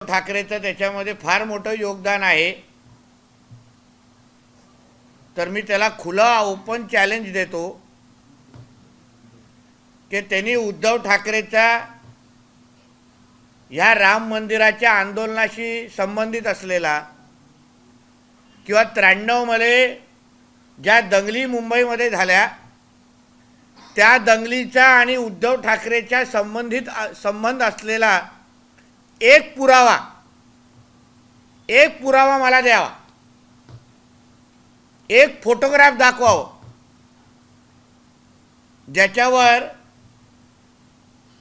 ठाकरेचं त्याच्यामध्ये फार मोठं योगदान आहे। तर मी त्याला खुला ओपन चॅलेंज देतो की त्यांनी उद्धव ठाकरेचा या राम मंदिराच्या आंदोलनाशी संबंधित असलेला किंवा 93 मध्ये ज्या दंगली मुंबईमध्ये झाल्या त्या दंगलीचा आणि उद्धव ठाकरेच्या संबंध असलेला एक पुरावा मला द्यावा, एक फोटोग्राफ दाखवावं ज्याच्यावर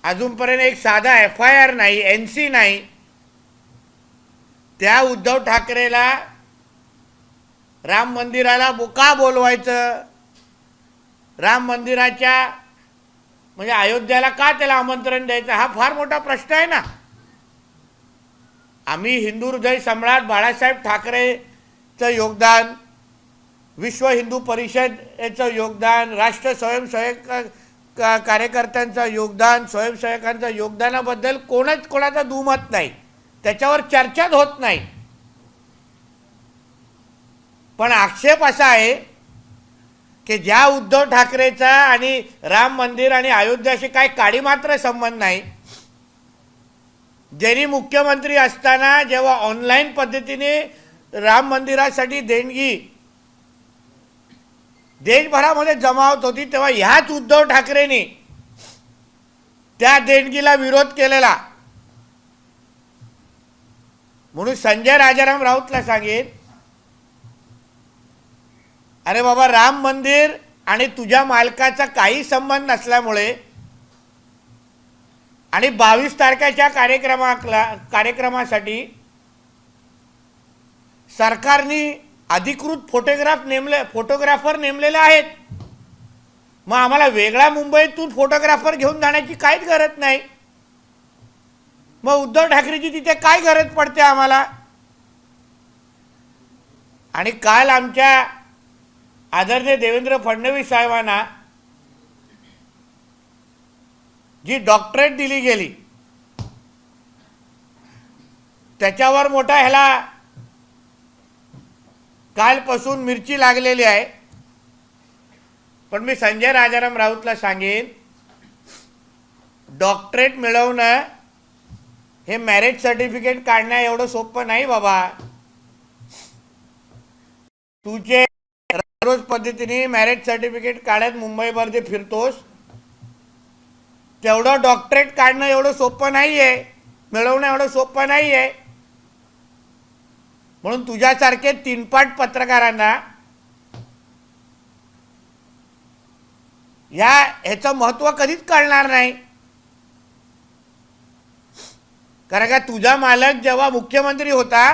अजूनपर्यंत एक साधा FIR नाही, NC नाही। त्या उद्धव ठाकरेला राम मंदिराला का बोलवायचं, राम मंदिराच्या म्हणजे अयोध्याला का त्याला आमंत्रण द्यायचं, हा फार मोठा प्रश्न आहे ना। आम्ही हिंदू हृदय सम्राट बाळासाहेब ठाकरेचं योगदान, विश्व हिंदू परिषदेचं योगदान, राष्ट्र स्वयंसेवक कार्यकर्त्यांचं योगदान, स्वयंसेवकांच्या योगदानाबद्दल कोणाचा दुमत नाही, त्याच्यावर चर्चाच होत नाही। पण आक्षेप असा आहे की ज्या उद्धव ठाकरेचा आणि राम मंदिर आणि अयोध्याशी काही काडी मात्र संबंध नाही, ज्यांनी मुख्यमंत्री असताना जेव्हा ऑनलाईन पद्धतीने राम मंदिरासाठी देणगी देशभरामध्ये जमा होत होती तेव्हा ह्याच उद्धव ठाकरेंनी त्या देणगीला विरोध केलेला। म्हणून संजय राजाराम राऊतला सांगेन, अरे बाबा, राम मंदिर आणि तुझ्या मालकाचा काही संबंध नसल्यामुळे आणि 22 तारखेच्या कार्यक्रमासाठी सरकारने अधिकृत फोटोग्राफर नेमलेले आहेत। मग आम्हाला वेगळ्या मुंबईतून फोटोग्राफर घेऊन जाण्याची काहीच गरज नाही। मग उद्धव ठाकरेची तिथे काय गरज पडते आम्हाला। आणि काल आमच्या आदरणीय देवेंद्र फडणवीस साहेबांना जी डॉक्टरेट दिली गेली त्याच्यावर मोठा ह्याला कालपासून मिरची लागलेली आहे। पण मी संजय राजाराम राऊतला सांगेन, डॉक्टरेट मिळवणं हे मॅरेज सर्टिफिकेट काढण्या एवढं सोपं नाही बाबा। तुझे रोज पद्धतीने मॅरेज सर्टिफिकेट काढत मुंबईभर जे फिरतोस तेवढं डॉक्टरेट काढणं एवढं सोपं नाहीये, मिळवणं एवढं सोपं नाहीये। म्हणून तुझ्यासारखे तीनपाट पत्रकारांना ह्याचं महत्त्व कधीच कळणार नाही। कारण का तुझा मालक जेव्हा मुख्यमंत्री होता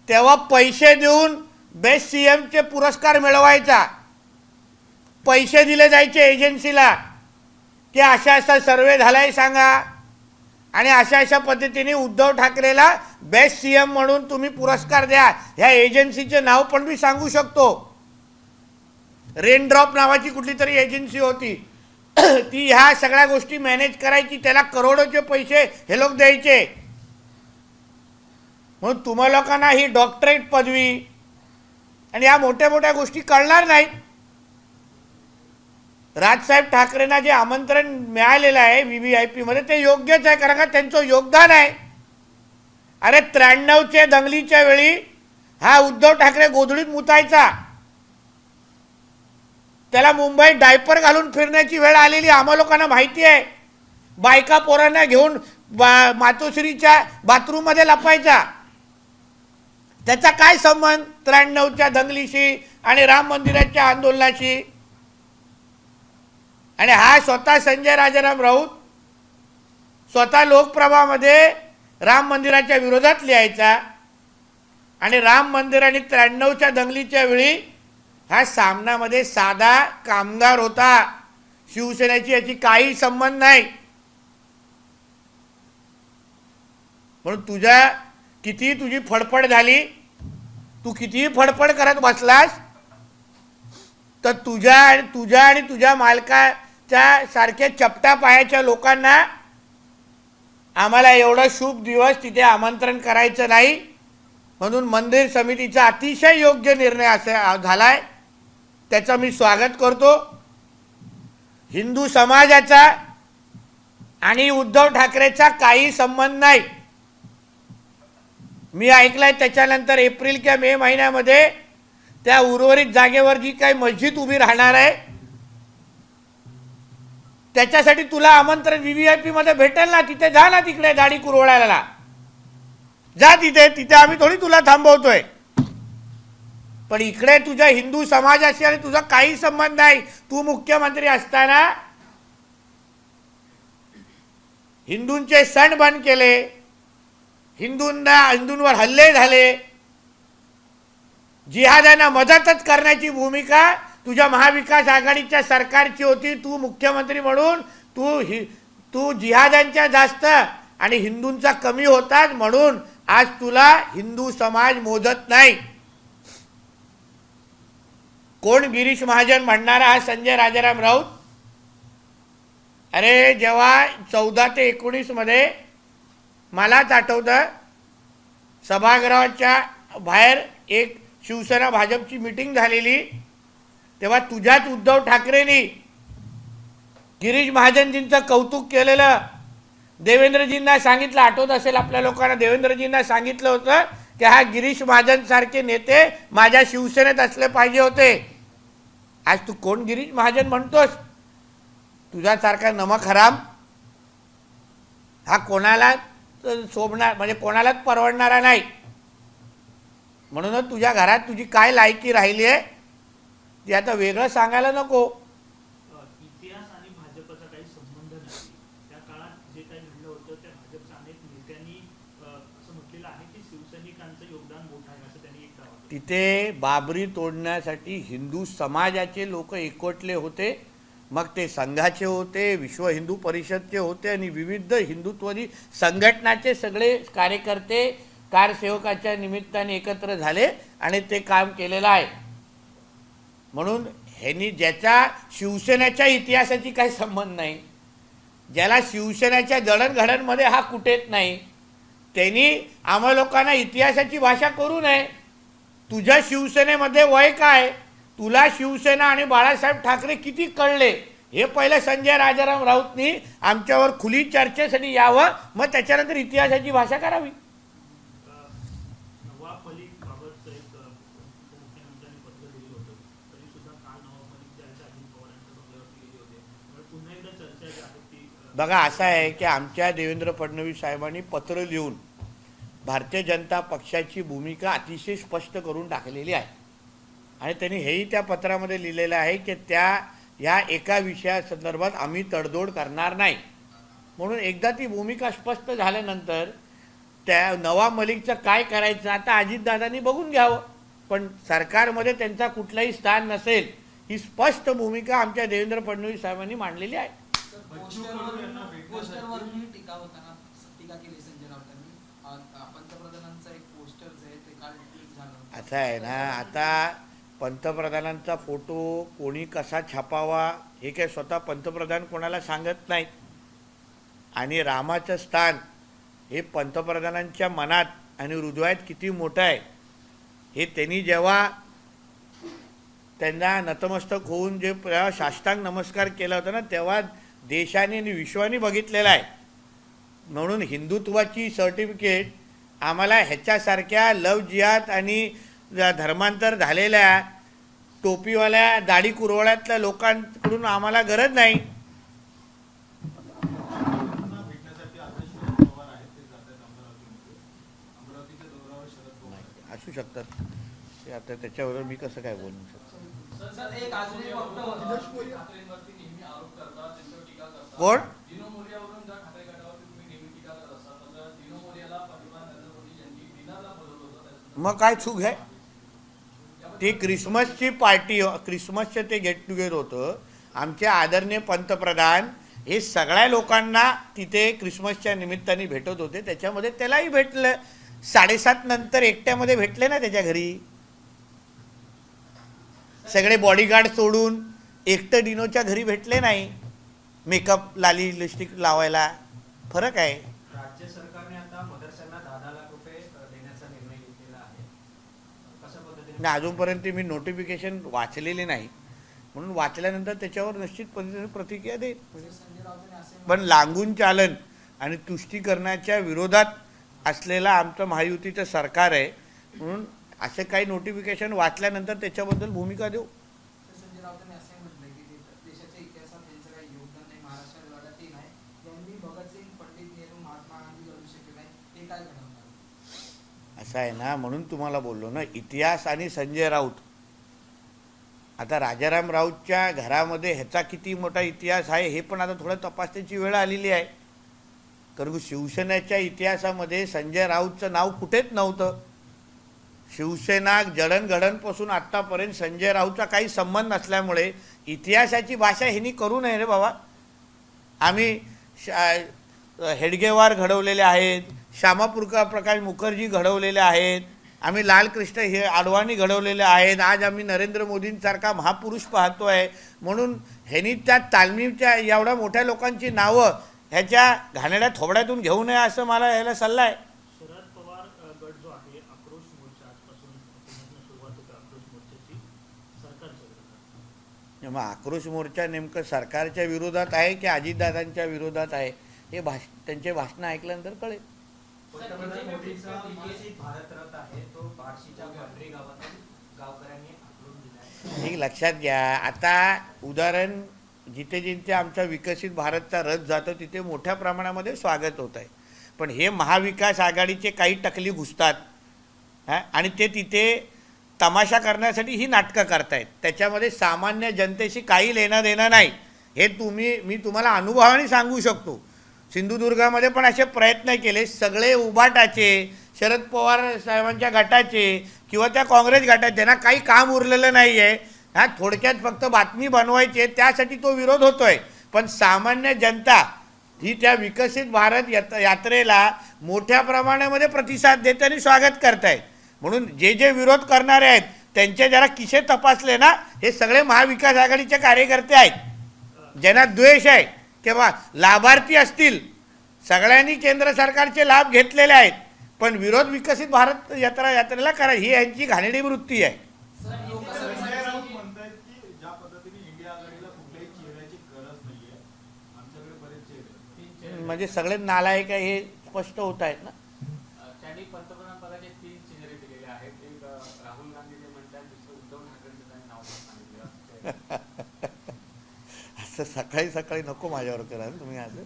तेव्हा पैसे देऊन बेस्ट CMचे पुरस्कार मिळवायचा, पैसे दिले जायचे एजन्सीला की अशा सर्वे झालाय सांगा आणि अशा पद्धतीने उद्धव ठाकरेला बेस्ट CM म्हणून तुम्ही पुरस्कार द्या। ह्या एजन्सीचे नाव पण मी सांगू शकतो, रेनड्रॉप नावाची कुठली तरी एजन्सी होती ती ह्या सगळ्या गोष्टी मॅनेज करायची, त्याला करोडोचे पैसे हे लोक द्यायचे। म्हणून तुम्हा लोकांना ही डॉक्टरेट पदवी आणि या मोठ्या मोठ्या गोष्टी कळणार नाहीत। राजसाहेब ठाकरेंना जे आमंत्रण मिळालेलं आहे VVIP मध्ये ते योग्यच आहे, कारण का त्यांचं योगदान आहे। अरे 93च्या दंगलीच्या वेळी हा उद्धव ठाकरे गोधडीत मुतायचा, त्याला मुंबईत डायपर घालून फिरण्याची वेळ आलेली आम्हा लोकांना माहिती आहे। बायका पोरांना घेऊन मातोश्रीच्या बाथरूम मध्ये लपायचा, त्याचा काय संबंध 93च्या दंगलीशी आणि राम मंदिराच्या आंदोलनाशी। आणि हा स्वतः संजय राजाराम राऊत स्वतः लोकप्रभामध्ये राम मंदिराच्या विरोधात लिहायचा आणि राम मंदिर आणि 93च्या दंगलीच्या वेळी हा सामनामध्ये साधा कामगार होता, शिवसेनेची याची काही संबंध नाही। म्हणून तुझी फडफड झाली, तू कितीही फडफड करत बसलास तर तुझ्या आणि तुझ्या मालकाच्या सारख्या चपटा पायाच्या लोकांना आम्हाला एवढा शुभ दिवस तिथे आमंत्रण करायचं नाही, म्हणून मंदिर समितीचा अतिशय योग्य निर्णय असा झालाय, त्याचं मी स्वागत करतो. हिंदू समाजाचा आणि उद्धव ठाकरेचा काही संबंध नाही. मी ऐकलंय त्याच्यानंतर एप्रिल किंवा मे महिन्यामध्ये त्या उर्वरित जागेवर जी काही मस्जिद उभी राहणार आहे त्याच्यासाठी तुला आमंत्रण व्हीव्हीआयपी मध्ये भेटेल ना, तिथे जा ना, तिकडे दाढी कुरवळायला जा, तिथे आम्ही थोडी तुला थांबवतोय. पण इकडे तुझ्या हिंदू समाजाशी आणि तुझा काही संबंध नाही. तू मुख्यमंत्री असताना हिंदूंचे सण बंद केले, हिंदूंवर हल्ले झाले, जिहाद्यांना मदतच करण्याची भूमिका तुझ्या महाविकास आघाडीच्या सरकारची होती. तू मुख्यमंत्री म्हणून तू जिहाद्यांच्या जास्त आणि हिंदूंचा कमी होतात, म्हणून आज तुला हिंदू समाज मोजत नाही. कोण गिरीश महाजन म्हणणारा हा संजय राजाराम राऊत? अरे जेव्हा 14 ते 19 मध्ये मलाच आठवतं, सभागृहाच्या बाहेर एक शिवसेना भाजपची मीटिंग झालेली, तेव्हा तुझ्याच उद्धव ठाकरेंनी गिरीश महाजनजींचं कौतुक केलेलं. देवेंद्रजींना सांगितलं, आठवत असेल आपल्या लोकांना, देवेंद्रजींना सांगितलं होतं की हा गिरीश महाजन सारखे नेते माझ्या शिवसेनेत असले पाहिजे होते. आज तू कोण गिरीश महाजन म्हणतोस? तुझ्यासारखा नमक हराम हा कोणाला शोभणार, म्हणजे कोणालाच परवडणारा नाही. म्हणूनच तुझ्या घरात तुझी काय लायकी राहिली आहे ती आता वेगळं सांगायला नको. इतिहास आणि भाजपचा काही संबंध नाही. त्या काळात जे काही घडलं होतं त्या भाजपच्या अनेक नेत्यांनी असं म्हटलेलं आहे की शिवसैनिकांचं योगदान मोठं आहे, असं त्यांनी एक दावा केला. तिथे बाबरी तोडण्यासाठी हिंदू समाजाचे लोक एकवटले होते. मग ते संघाचे होते, विश्व हिंदू परिषदचे होते आणि विविध हिंदुत्ववादी संघटनाचे सगळे कार्यकर्ते कारसेवकाच्या निमित्ताने एकत्र झाले आणि ते काम केलेलं आहे. म्हणून ह्यांनी ज्याच्या शिवसेनेच्या इतिहासाची काही संबंध नाही, ज्याला शिवसेनेच्या जडणघडणमध्ये हा कुठेच नाही, त्यांनी आम्हा लोकांना इतिहासाची भाषा करू नये. तुझ्या शिवसेनेमध्ये वय काय? तुला शिवसेना आणि बाळासाहेब ठाकरे किती कळले हे पहिलं संजय राजाराम राऊतनी आमच्यावर खुली चर्चेसाठी यावं, मग त्याच्यानंतर इतिहासाची भाषा करावी. नवाब मलिक बाबत एक मुख्यमंत्र्यांनी पत्र दिलं होतं, तरी सुद्धा काल नवाब मलिक जे आहेत अजित पवारांच्या बंगल्यावरती गेले होते. पुन्हा एकदा चर्चा जी आहे ती बघा, असं आहे की आमच्या देवेंद्र फडणवीस साहेबांनी पत्र लिहून भारतीय जनता पक्षाची भूमिका अतिशय स्पष्ट करून टाकलेली आहे आणि त्यांनी हेही त्या पत्रामध्ये लिहिलेलं आहे की या एका विषयासंदर्भात आम्ही तडजोड करणार नाही. म्हणून एकदा ती भूमिका स्पष्ट झाल्यानंतर त्या नवाब मलिकचं काय करायचं आता अजितदादांनी बघून घ्यावं, पण सरकारमध्ये त्यांचा कुठलाही स्थान नसेल ही स्पष्ट भूमिका आमच्या देवेंद्र फडणवीस साहेबांनी मांडलेली आहे. असं आहे ना, आता पंतप्रधानांचा फोटो कोणी कसा छापावा हे काय स्वतः पंतप्रधान कोणाला सांगत नाहीत आणि रामाचं स्थान हे पंतप्रधानांच्या मनात आणि हृदयात किती मोठं आहे हे त्यांनी जेव्हा त्यांना नतमस्तक होऊन जे साष्टांग नमस्कार केला होता ना, तेव्हा देशाने आणि विश्वाने बघितलेला आहे. म्हणून हिंदुत्वाची सर्टिफिकेट आम्हाला ह्याच्यासारख्या लव जिहाद आणि धर्मांतर झालेल्या टोपीवाल्या दाढी कुरवळ्यातल्या लोकांकडून आम्हाला गरज नाही. असू शकतात ते, आता त्याच्यावर मी कसं काय बोलू शकतो? कोण? मग काय चूक आहे? ती क्रिसमसची पार्टी, क्रिसमसचे ते गेट टुगेदर होतं. आमचे आदरणीय पंतप्रधान हे सगळ्या लोकांना तिथे क्रिसमसच्या निमित्ताने भेटत होते. त्याच्यामध्ये त्यालाही भेटलं. 7:30 नंतर एकट्यामध्ये भेटले ना त्याच्या घरी. सगळे बॉडीगार्ड सोडून एकटं डिनोच्या घरी भेटले नाही. मेकअप लाली लिपस्टिक लावायला फरक आहे. मदरशांना 10 लाख रुपये देण्याचा निर्णय घेतलेला आहे. कशा पद्धतीने नाही, अजूनपर्यंत मी नोटिफिकेशन वाचलेले नाही, म्हणून वाचल्यानंतर त्याच्यावर निश्चित पद्धतीने प्रतिक्रिया देईल. संजय राऊतांनी असे पण लागून चालन आणि तुष्टीकरणाच्या विरोधात असलेला आमचं महायुतीचं सरकार आहे, म्हणून असे काही नोटिफिकेशन वाचल्यानंतर त्याच्याबद्दल भूमिका देऊ. संजय राऊतांनी असे म्हटलं की देशाच्या इतिहासात त्यांचं काही योगदान नाही, महाराष्ट्र लढत ते नाही, त्यांनी भगतसिंग, पंडित नेहरू, महात्मा गांधी लढू शकले नाही, ते काय घडवणार? असं आहे ना, म्हणून तुम्हाला बोललो ना, इतिहास आणि संजय राऊत. आता राजाराम राऊतच्या घरामध्ये ह्याचा किती मोठा इतिहास आहे हे पण आता थोडं तपासण्याची वेळ आलेली आहे. कारण शिवसेनेच्या इतिहासामध्ये संजय राऊतचं नाव कुठेच नव्हतं. शिवसेना जडणघडणपासून आत्तापर्यंत संजय राऊतचा काही संबंध नसल्यामुळे इतिहासाची भाषा ह्यांनी करू नये रे बाबा. आम्ही हेडगेवार घडवलेले आहेत, श्यामापूरकर प्रकाश मुखर्जी घडवलेले आहेत, आम्ही लालकृष्ण हे अडवाणी घडवलेले आहेत, आज आम्ही नरेंद्र मोदींसारखा महापुरुष पाहतोय. म्हणून ह्यांनी त्या तालमीच्या एवढ्या मोठ्या लोकांची नावं ह्याच्या घाणेरड्या थोबड्यातून घेऊ नये असं मला यायला सल्ला आहे. शरद पवार गट जो आहे आक्रोश मोर्चा आजपासून पुण्यातनं सुरुवात होते आक्रोश मोर्चाची सरकारच्या विरोधात. मग आक्रोश मोर्चा नेमकं सरकारच्या विरोधात आहे की अजितदादांच्या विरोधात आहे हे त्यांचे भाषणं ऐकल्यानंतर कळेल. पंतप्रधान मोदींचा विकसित भारत रथ आहे तो बार्शीच्या पंढरी गावातील गावकऱ्यांनी आखडून दिला आहे. एक लक्षात घ्या, आता उदाहरण जिथे जिथे आमचा विकसित भारतचा रथ जातो तिथे मोठ्या प्रमाणामध्ये स्वागत होत आहे. पण हे महाविकास आघाडीचे काही टकली घुसतात आणि ते तिथे तमाशा करण्यासाठी ही नाटकं करतायत. त्याच्यामध्ये सामान्य जनतेशी काही लेणं देणं नाही. हे मी तुम्हाला अनुभवाने सांगू शकतो. सिंधुदुर्गामध्ये पण असे प्रयत्न केले, सगळे उभाटाचे, शरद पवार साहेबांच्या गटाचे किंवा त्या काँग्रेस गटाचे, त्यांना काही काम उरलेलं नाही आहे. थोडक्यात फक्त बातमी बनवायची आहे, त्यासाठी तो विरोध होतोय. पण सामान्य जनता ही त्या विकसित भारत यात्रेला मोठ्या प्रमाणामध्ये प्रतिसाद देत आणि स्वागत करतायत. म्हणून जे जे विरोध करणारे आहेत त्यांचे जरा किशे तपासले ना, हे सगळे महाविकास आघाडीचे कार्यकर्ते आहेत. ज्यांना द्वेष आहे किंवा लाभार्थी असतील, सगळ्यांनी केंद्र सरकारचे लाभ घेतलेले आहेत, पण विरोध विकसित भारत यात्रेला करा ही यांची घाणेरडी वृत्ती आहे. संजय राऊत म्हणतायत की ज्या पद्धतीने इंडिया आघाडीला कुठल्याही चेहऱ्याची गरज नाहीये, आमच्याकडे बरेच चेहरे. म्हणजे सगळे नालायक आहे हे स्पष्ट होत आहेत ना. त्यांनी पंतप्रधान पदाचे 3 चेहरे दिलेले आहेत. एक राहुल गांधी ते म्हणतात, दुसरं उद्धव ठाकरेंचं त्यांनी नाव सांगितलं. असं सकाळी सकाळी नको माझ्यावर करा ना तुम्ही असं.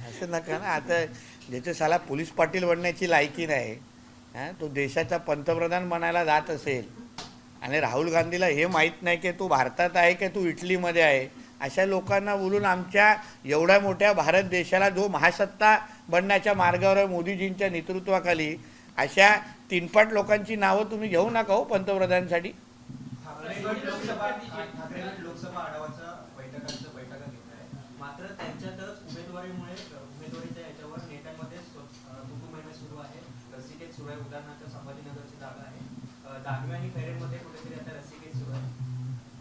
असं नका ना. आता ज्याच्या साला पोलीस पाटील बनण्याची लायकी नाही, तो देशाचा पंतप्रधान बनायला जात असेल आणि राहुल गांधीला हे माहीत नाही की तू भारतात आहे की तू इटलीमध्ये आहे, अशा लोकांना बोलून आमच्या एवढ्या मोठ्या भारत देशाला जो महासत्ता बनण्याच्या मार्गावर आहे मोदीजींच्या नेतृत्वाखाली, अशा तीनपाट लोकांची नावं तुम्ही घेऊ नका हो पंतप्रधानांसाठी. ठाकरे गट लोकसभा आढावाच्या बैठका घेत आहे. मात्र त्यांच्यातच उमेदवारीच्या याच्यावर नेत्यांमध्ये कुटुंब महिना सुरू आहे, रस्सीखेच सुरू आहे. उदाहरणार्थ संभाजीनगरची जागा आहे, दानवे आणि खैरेमध्ये कुठेतरी आता रस्सीखेच सुरू आहे.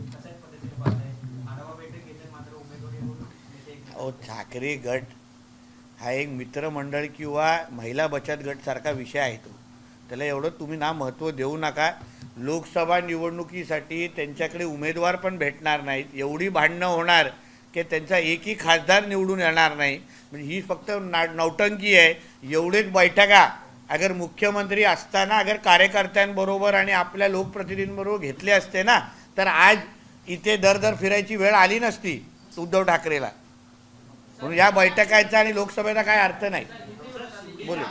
कशाच पद्धतीने पाहताय? आढावा बैठक घेते मात्र उमेदवारीवरून नेते ठाकरे गट हा एक मित्रमंडळ किंवा महिला बचत गट सारखा विषय आहे. त्याला एवढं तुम्ही ना महत्त्व देऊ नका. लोकसभा निवडणुकीसाठी त्यांच्याकडे उमेदवार पण भेटणार नाहीत, एवढी भांडणं होणार की त्यांचा एकही खासदार निवडून येणार नाही. म्हणजे ही फक्त नौटंकी आहे. एवढेच बैठका अगर मुख्यमंत्री असताना अगर कार्यकर्त्यांबरोबर आणि आपल्या लोकप्रतिनिधींबरोबर घेतले असते ना, तर आज इथे दर फिरायची वेळ आली नसती उद्धव ठाकरेला. म्हणून या बैठकांचा आणि लोकसभेचा काय अर्थ नाही. बोलू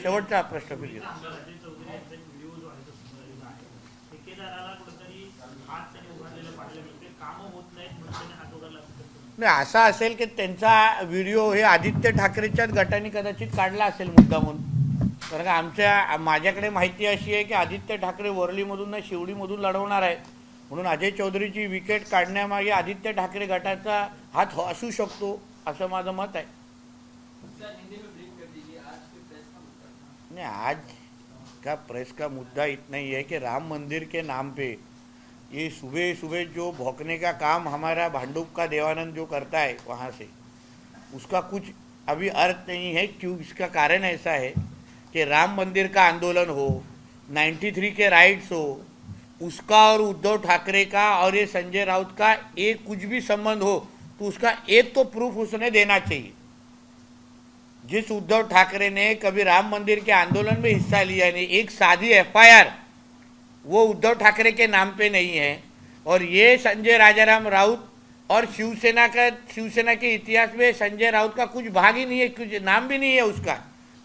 शेवटचा प्रश्न फिर अजय चौधरी यांचा एक व्हिडिओ जो आहे तो समोर आहे. ठेकेदाराला कुठेतरी हात त्यांनी उघडलेलं पाहिलं मिळते, कामं होत नाहीत म्हणून त्याने हात उघडला असं. नाही, असा असेल की त्यांचा व्हिडिओ हे आदित्य ठाकरेच्याच गटाने कदाचित काढला असेल मुद्दामून. कारण का माझ्याकडे माहिती अशी आहे की आदित्य ठाकरे वरळीमधून नाही शिवडीमधून लढवणार आहे. म्हणून अजय चौधरीची विकेट काढण्यामागे आदित्य ठाकरे गटाचा हात असू शकतो असं माझं मत आहे. नहीं, आज का प्रेस का मुद्दा इतना ही है कि राम मंदिर के नाम पे ये सुबह सुबह जो भौंकने का काम हमारा भांडुप का देवानंद जो करता है वहाँ से, उसका कुछ अभी अर्थ नहीं है। क्यों? इसका कारण ऐसा है कि राम मंदिर का आंदोलन हो, 93 के राइट्स हो, उसका और उद्धव ठाकरे का और ये संजय राउत का एक कुछ भी संबंध हो तो उसका एक तो प्रूफ उसने देना चाहिए। जिस उद्धव ठाकरे ने कभी राम मंदिर के आंदोलन में हिस्सा लिया नहीं, एक सादी एफआईआर वो उद्धव ठाकरे के नाम पे नहीं है। और ये संजय राजाराम राउत और शिवसेना के इतिहास में संजय राउत का कुछ भाग ही नहीं है, कुछ नाम भी नहीं है उसका।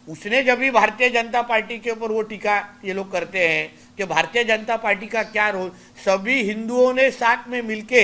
उसने जब भी भारतीय जनता पार्टी के ऊपर वो टीका ये लोग करते हैं कि भारतीय जनता पार्टी का क्या रोल, सभी हिंदुओं ने साथ में मिलके,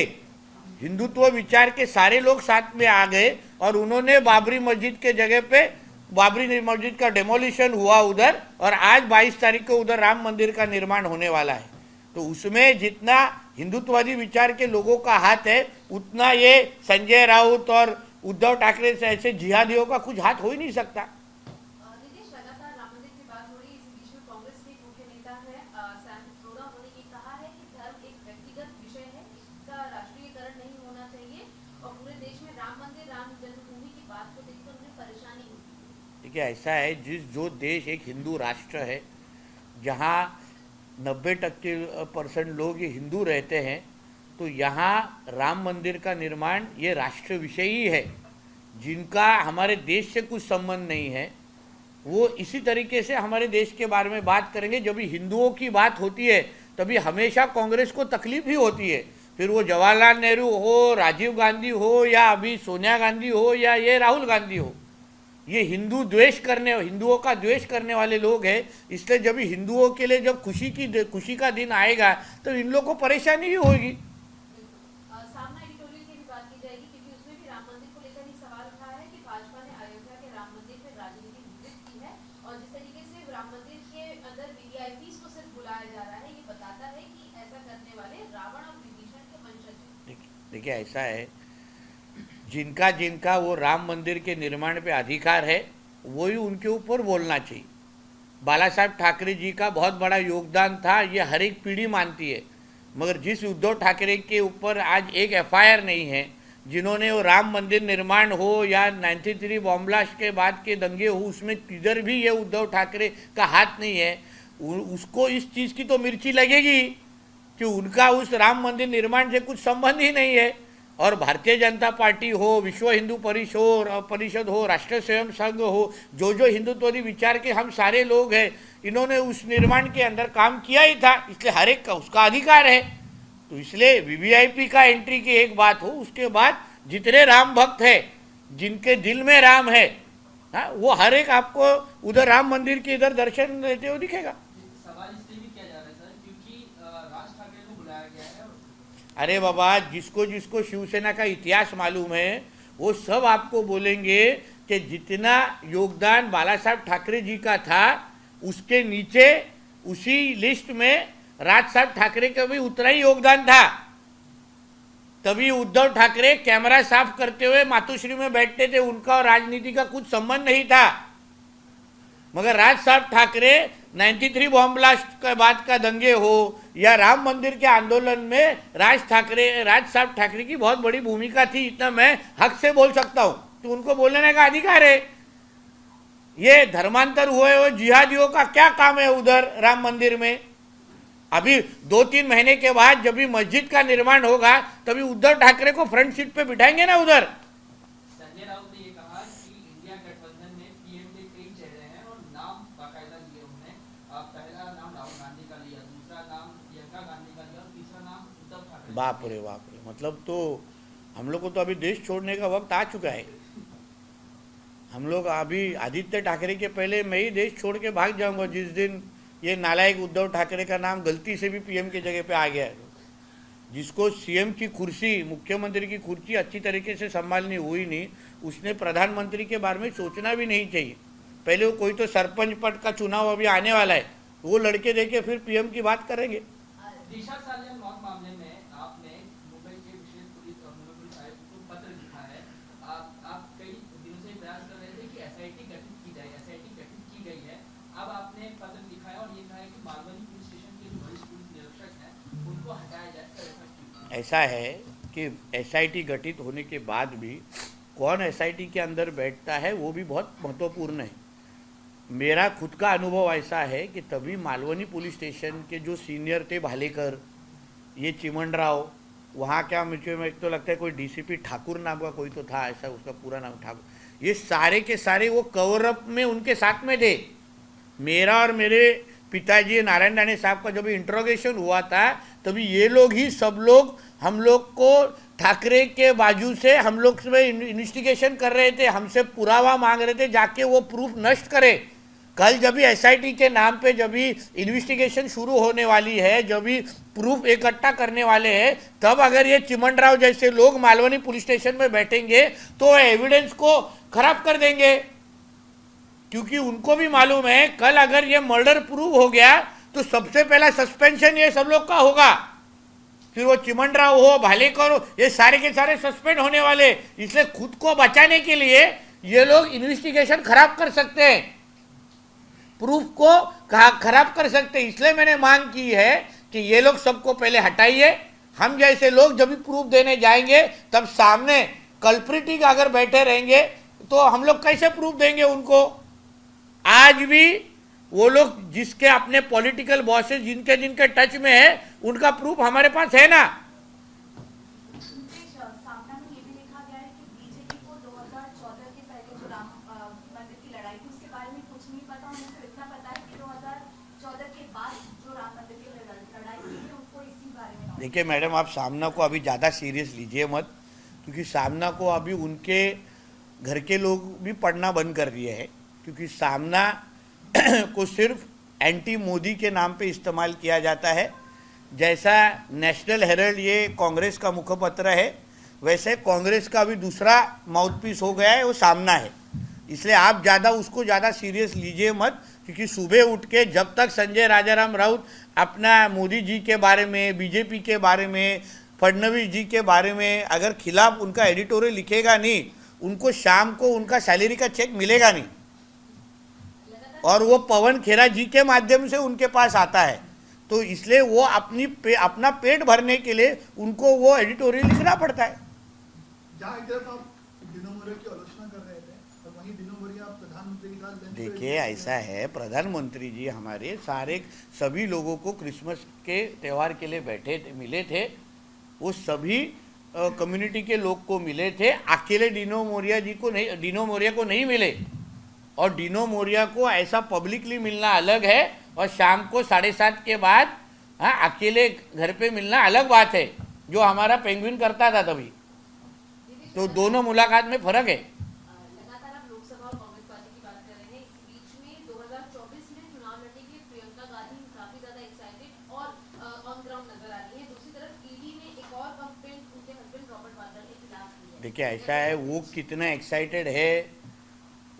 हिंदुत्व विचार के सारे लोग साथ में आ गए और उन्होंने बाबरी मस्जिद के जगह पे, बाबरी मस्जिद का डेमोलिशन हुआ उधर, और आज 22 तारीख को उधर राम मंदिर का निर्माण होने वाला है। तो उसमें जितना हिंदुत्ववादी विचार के लोगों का हाथ है उतना ये संजय राउत और उद्धव ठाकरे से ऐसे जिहादियों का कुछ हाथ हो ही नहीं सकता। नीतीश, लगातार राम मंदिर की बात हो रही है, इसी बीच में कांग्रेस के एक मुख्य नेता है सैम पित्रोदा, उन्होंने ये कहा है कि धर्म एक व्यक्तिगत विषय है, इसका राष्ट्रीयकरण नहीं होना चाहिए और पूरे देश में राम मंदिर, राम जन्मभूमि की बात को देखकर उन्हें परेशानी होती है। देखिए, ऐसा है, जो देश एक हिंदू राष्ट्र है, जहाँ 90% लोग ये हिंदू रहते हैं, तो यहाँ राम मंदिर का निर्माण ये राष्ट्र विषय ही है। जिनका हमारे देश से कुछ संबंध नहीं है वो इसी तरीके से हमारे देश के बारे में बात करेंगे। जब भी हिंदुओं की बात होती है तभी हमेशा कांग्रेस को तकलीफ ही होती है, फिर वो जवाहरलाल नेहरू हो, राजीव गांधी हो, या अभी सोनिया गांधी हो, या ये राहुल गांधी हो। ये हिंदुओं का द्वेष करने वाले लोग हैं। इसलिए जब हिंदुओं के लिए जब खुशी का दिन आएगा तो इन लोगों को परेशानी ही होगी। सामना एडिटोरियल की भी बात की जाएगी क्योंकि उसमें भी राम मंदिर को लेकर ही सवाल उठा है कि भाजपा ने अयोध्या के राम मंदिर में राजनीति घुसित की है और जिस तरीके से राम मंदिर के अंदर वीवीआईपीज को सिर्फ बुलाया जा रहा है, ये बताता है कि ऐसा करने वाले रावण और विभीषण के वंशज हैं। देखिए, ऐसा है, जिनका वो राम मंदिर के निर्माण पे अधिकार है वही उनके ऊपर बोलना चाहिए। बाला साहब ठाकरे जी का बहुत बड़ा योगदान था, ये हर एक पीढ़ी मानती है, मगर जिस उद्धव ठाकरे के ऊपर आज एक एफआईआर नहीं है, जिन्होंने वो राम मंदिर निर्माण हो या 93 बॉम्ब ब्लास्ट के बाद के दंगे हो, उसमें किधर भी ये उद्धव ठाकरे का हाथ नहीं है। उसको इस चीज़ की तो मिर्ची लगेगी कि उनका उस राम मंदिर निर्माण से कुछ संबंध ही नहीं है। और भारतीय जनता पार्टी हो, विश्व हिंदू परिषद हो, राष्ट्रीय स्वयं संघ हो, जो हिंदुत्ववादी विचार के हम सारे लोग हैं, इन्होंने उस निर्माण के अंदर काम किया ही था, इसलिए हर एक का उसका अधिकार है। तो इसलिए वीवीआईपी का एंट्री की एक बात हो, उसके बाद जितने राम भक्त है, जिनके दिल में राम है, हाँ, वो हर एक आपको उधर राम मंदिर के इधर दर्शन देते हुए दिखेगा। सवाल इसलिए भी किया जा रहा है सर क्योंकि राज ठाकरे को बुलाया गया है। अरे बाबा, जिसको शिवसेना का इतिहास मालूम है वो सब आपको बोलेंगे कि जितना योगदान बाला साहब ठाकरे जी का था उसके नीचे उसी लिस्ट में राज साहब ठाकरे का भी उतना ही योगदान था। तभी उद्धव ठाकरे कैमरा साफ करते हुए मातोश्री में बैठते थे, उनका और राजनीति का कुछ संबंध नहीं था। मगर राज साहब ठाकरे 93 बॉम्ब ब्लास्ट के बाद का दंगे हो या राम मंदिर के आंदोलन में राज साहब ठाकरे की बहुत बड़ी भूमिका थी, इतना मैं हक से बोल सकता हूं। तो उनको बोलने का अधिकार है। ये धर्मांतर हुए जिहादियों का क्या काम है उधर राम मंदिर में? अभी 2-3 महीने के बाद जब भी मस्जिद का निर्माण होगा तभी उद्धव ठाकरे को फ्रंट सीट पे बिठाएंगे ना उधर। संजय राउत ने ये कहा कि इंडिया गठबंधन में पीएम के कई चेहरे हैं और नाम बाकायदा लिए उन्होंने। पहला नाम राहुल गांधी का लिया, दूसरा नाम प्रियंका गांधी का लिया और तीसरा नाम उद्धव ठाकरे। बाप रे, मतलब तो हम लोग को तो अभी देश छोड़ने का वक्त आ चुका है। हम लोग अभी आदित्य ठाकरे के पहले मैं ही देश छोड़ के भाग जाऊंगा जिस दिन ये नालायक उद्धव ठाकरे का नाम गलती से भी पीएम के जगह पे आ गया है। जिसको सीएम की कुर्सी, मुख्यमंत्री की कुर्सी अच्छी तरीके से संभालनी हुई नहीं, उसने प्रधानमंत्री के बारे में सोचना भी नहीं चाहिए। पहले वो कोई तो सरपंच पद का चुनाव अभी आने वाला है, वो लड़के देके फिर पीएम की बात करेंगे। दिशा सालियान मौत मामले में आपने मुंबई के विशेष पुलिस आयुक्त को पत्र लिखा है। आप कई दिनों से प्रयास कर रहे थे कि एसआईटी गठित की जाए, एसआईटी गठित की गई है। अब आपने पत्र लिखा है और ये कहा है कि मालवनी पुलिस स्टेशन के जो वरिष्ठ पुलिस निरीक्षक हैं उनको हटाया जाए। ऐसा है कि एसआईटी गठित होने के बाद भी कौन एसआईटी के अंदर बैठता है वो भी बहुत महत्वपूर्ण है। मेरा खुद का अनुभव ऐसा है कि तभी मालवनी पुलिस स्टेशन के जो सीनियर थे भालेकर, ये चिमनराव, वहाँ क्या मुझे एक तो लगता है कोई डीसीपी ठाकुर नाम का कोई तो था, ऐसा उसका पूरा नाम ठाकुर, ये सारे के सारे वो कवर अप में उनके साथ में थे। मेरा और मेरे पिताजी नारायण राणे साहब का जब इंट्रोगेशन हुआ था तभी ये लोग ही सब लोग हम लोग को ठाकरे के बाजू से हम लोग से इन्वेस्टिगेशन कर रहे थे, हमसे पुरावा मांग रहे थे जाके वो प्रूफ नष्ट करे। कल जब भी एसआईटी के नाम पे जब भी इन्वेस्टिगेशन शुरू होने वाली है, जब भी प्रूफ इकट्ठा करने वाले हैं, तब अगर ये चिमनराव जैसे लोग मालवनी पुलिस स्टेशन में बैठेंगे तो एविडेंस को खराब कर देंगे, क्योंकि उनको भी मालूम है कल अगर ये मर्डर प्रूव हो गया तो सबसे पहला सस्पेंशन ये सब लोग का होगा, फिर वो चिमनराव हो, भालेकर हो, ये सारे के सारे सस्पेंड होने वाले। इसलिए खुद को बचाने के लिए ये लोग इन्वेस्टिगेशन खराब कर सकते हैं, प्रूफ को खराब कर सकते हैं। इसलिए मैंने मांग की है कि ये लोग सबको पहले हटाइए। हम जैसे लोग जब भी प्रूफ देने जाएंगे तब सामने कल्प्रिटिक अगर बैठे रहेंगे तो हम लोग कैसे प्रूफ देंगे उनको। आज भी वो लोग जिसके अपने पॉलिटिकल बॉसेस जिनके जिनके टच में है उनका प्रूफ हमारे पास है ना। सामना में ये भी लिखा गया है कि बीजेपी को 2014 के पहले जो राम मंदिर की लड़ाई थी उसके बारे में कुछ नहीं पता, उन्हें सिर्फ इतना पता है कि 2014 के बाद जो राम मंदिर की लड़ाई हुई है उनको इसी बारे में। देखिए मैडम, आप सामना को अभी ज़्यादा सीरियस लीजिए मत, क्योंकि सामना को अभी उनके घर के लोग भी पढ़ना बंद कर दिए हैं, क्योंकि सामना को सिर्फ एंटी मोदी के नाम पे इस्तेमाल किया जाता है। जैसा नेशनल हेराल्ड ये कांग्रेस का मुखपत्र है, वैसे कांग्रेस का भी दूसरा माउथपीस हो गया है, वो सामना है। इसलिए आप ज़्यादा उसको ज़्यादा सीरियस लीजिए मत, क्योंकि सुबह उठ के जब तक संजय राजाराम राउत अपना मोदी जी के बारे में, बीजेपी के बारे में, फडणवीस जी के बारे में अगर खिलाफ उनका एडिटोरियल लिखेगा नहीं, उनको शाम को उनका सैलरी का चेक मिलेगा नहीं, और वो पवन खेरा जी के माध्यम से उनके पास आता है। तो इसलिए वो अपना पेट भरने के लिए उनको वो एडिटोरियल लिखना पड़ता है। जहाँ एक तरफ आप दिनों मोरिया की आलोचना कर रहे थे और वहीं दिनों मोरिया प्रधानमंत्री के साथ लंच पे देखिए ऐसा है, प्रधानमंत्री जी हमारे सारे सभी लोगों को क्रिसमस के त्यौहार के लिए बैठे थे, मिले थे, वो सभी कम्युनिटी के लोग को मिले थे, अकेले डिनो मोरिया को नहीं मिले। और डिनो मोरिया को ऐसा पब्लिकली मिलना अलग है और शाम को 7:30 के बाद अकेले घर पे मिलना अलग बात है, जो हमारा पेंगुइन करता था तभी। तो दोनों मुलाकात में फर्क है। लगातार आप लोकसभा और कांग्रेस पार्टी की बात कर रहे हैं, इस बीच में 2024 में चुनाव लड़ने के लिए प्रियंका गांधी काफी ज्यादा एक्साइटेड और ऑन ग्राउंड नजर आ रही है। दूसरी तरफ ईडी ने एक और कंप्लेंट उनके हस्बैंड रॉबर्ट वाड्रा के खिलाफ की है। देखिए ऐसा है, वो कितना एक्साइटेड है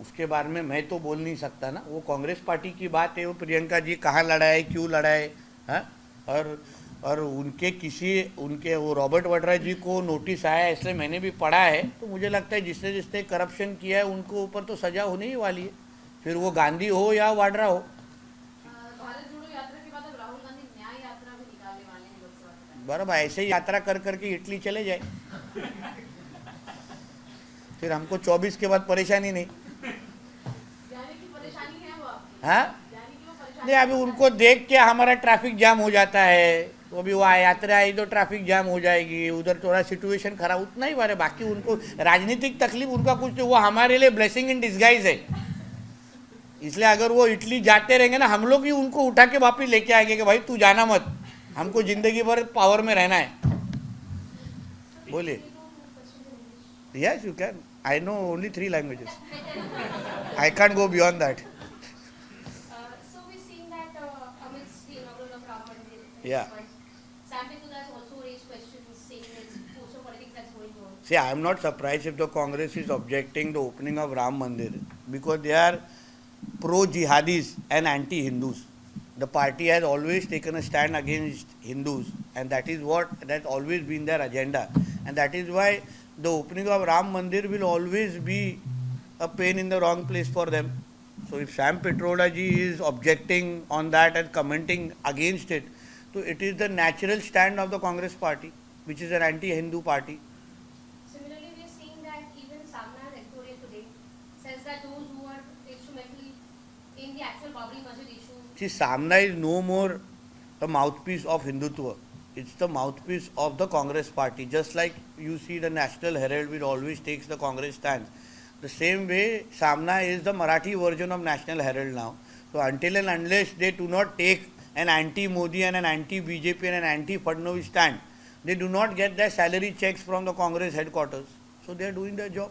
उसके बारे में मैं तो बोल नहीं सकता ना, वो कांग्रेस पार्टी की बात है। वो प्रियंका जी कहाँ लड़ा है, क्यों लड़ा है, हाँ? और उनके वो रॉबर्ट वाड्रा जी को नोटिस आया, इसलिए मैंने भी पढ़ा है। तो मुझे लगता है जिसने जिसने करप्शन किया है उनको ऊपर तो सजा होने ही वाली है, फिर वो गांधी हो या वाड्रा हो। भारत जोड़ो यात्रा के बाद अब राहुल गांधी न्याय यात्रा भी निकालने वाले हैं लोकसभा में। बराबर, ऐसे ही यात्रा कर करके इटली चले जाए, फिर हमको 24 के बाद परेशानी नहीं। यानी कि परेशानी है वो आपकी? हाँ यानी कि वो परेशानी नहीं, अभी उनको देख के हमारा ट्रैफिक जाम हो जाता है, तो अभी वो यात्रा आई तो ट्रैफिक जाम हो जाएगी, उधर थोड़ा सिचुएशन खराब, उतना ही बारे, बाकी उनको राजनीतिक तकलीफ उनका कुछ नहीं, वो हमारे लिए ब्लेसिंग इन डिस्गाइज है। इसलिए अगर वो इटली जाते रहेंगे ना, हम लोग ही उनको उठा के वापिस लेके आएंगे कि भाई तू जाना मत, हमको जिंदगी भर पावर में रहना है। बोलिए। Yes you can, I know only 3 languages. I can't go beyond that. So we've seen that amidst the inaugural of Ram Mandir. Yeah. Sam Pituda has also raised questions saying it's social politics that's going on. See, I am not surprised if the Congress is objecting the opening of Ram Mandir, because they are pro-jihadis and anti-Hindus. The party has always taken a stand against Hindus, and that's always been their agenda, and that is why the opening of Ram Mandir will always be a pain in the wrong place for them. So if Sam Pitroda ji is objecting on that and commenting against it, so it is the natural stand of the Congress party, which is an anti-Hindu party. Similarly, we're seeing that even Sam raising the actual Babri Masjid issue. See, Samna is no more the mouthpiece of Hindutva. It's the mouthpiece of the Congress party. Just like you see the National Herald, which always takes the Congress stance. The same way, Samna is the Marathi version of National Herald now. So until and unless they do not take an anti-Modi and an anti-BJP and an anti-Fadnavis stand, they do not get their salary checks from the Congress headquarters. So they are doing their job.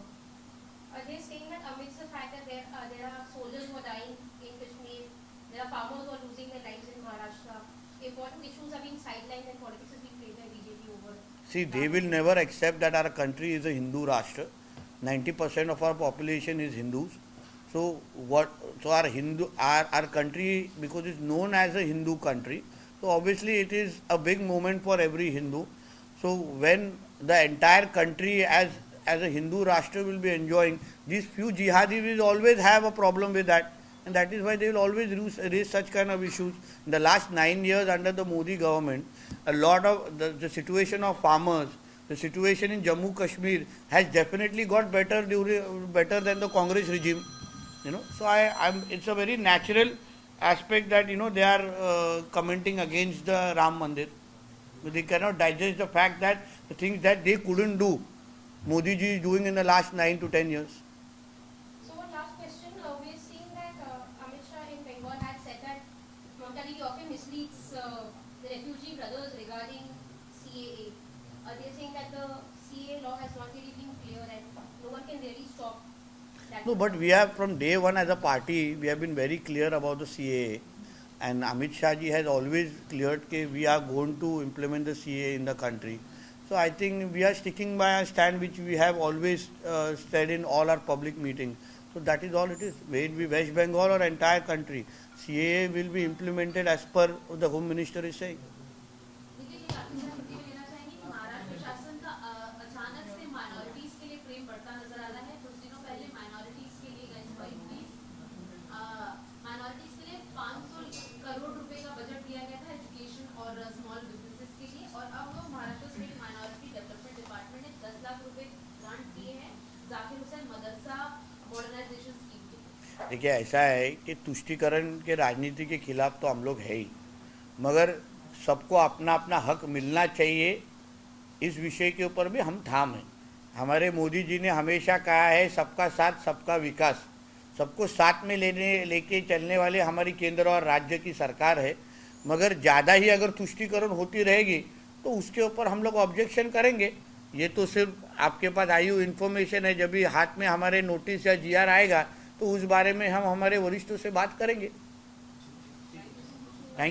They're saying that amidst the fact that there are soldiers who are dying in Kashmir, there are farmers who are losing their lives in Maharashtra, important issues are being sidelined and politics is being played by BJP over. See, they will never accept that our country is a Hindu Rashtra. 90% of our population is Hindus. So our country, because it's known as a Hindu country, so obviously it is a big moment for every Hindu. So when the entire country as a Hindu Rashtra will be enjoying, these few jihadis will always have a problem with that. And that is why they will always raise such kind of issues. In the last 9 years under the Modi government, a lot of the situation of farmers, the situation in Jammu Kashmir has definitely got better than the Congress regime. So it's a very natural aspect that they are commenting against the Ram Mandir. But they cannot digest the fact that the things that they couldn't do, Modi ji is doing in the last 9 to 10 years. So one last question, we are seeing that Amit Shah in Bengal had said that Mamta Didi often misleads the refugee brothers regarding CAA. They are saying that the CAA law has not really been clear and no one can really stop that. No, but we have from day one as a party, we have been very clear about the CAA. And Amit Shah ji has always cleared that we are going to implement the CAA in the country. So I think we are sticking by a stand which we have always said in all our public meetings. So that is all it is. May it be West Bengal or entire country, CAA will be implemented as per the Home Minister is saying. देखिए ये आपसे छुट्टी में लेना चाहेंगे कि महाराष्ट्र शासन का अचानक से माइनॉरिटीज के लिए प्रेम बढ़ता नजर आ रहा है। कुछ दिनों पहले माइनॉरिटीज के लिए इंक्वायरी हुई, माइनॉरिटीज के लिए 500 करोड़ रुपए का बजट दिया गया था एजुकेशन और स्मॉल बिजनेसेस के लिए, और अब Maharashtra state minority development department ने 10 लाख रुपए ग्रांट दिए हैं जाकिर हुसैन मदरसा मॉडर्नाइजेशन स्कीम के लिए। देखिए ऐसा है कि तुष्टीकरण के राजनीति के खिलाफ तो हम लोग है ही, मगर सबको अपना अपना हक मिलना चाहिए, इस विषय के ऊपर भी हम ठाम हैं। हमारे मोदी जी ने हमेशा कहा है सबका साथ सबका विकास, सबको साथ में लेके चलने वाले हमारी केंद्र और राज्य की सरकार है। मगर ज़्यादा ही अगर तुष्टीकरण होती रहेगी तो उसके ऊपर हम लोग ऑब्जेक्शन करेंगे। ये तो सिर्फ आपके पास आई हुई इन्फॉर्मेशन है, जब भी हाथ में हमारे नोटिस या GR आएगा तो उस बारे में हम हमारे वरिष्ठों से बात करेंगे।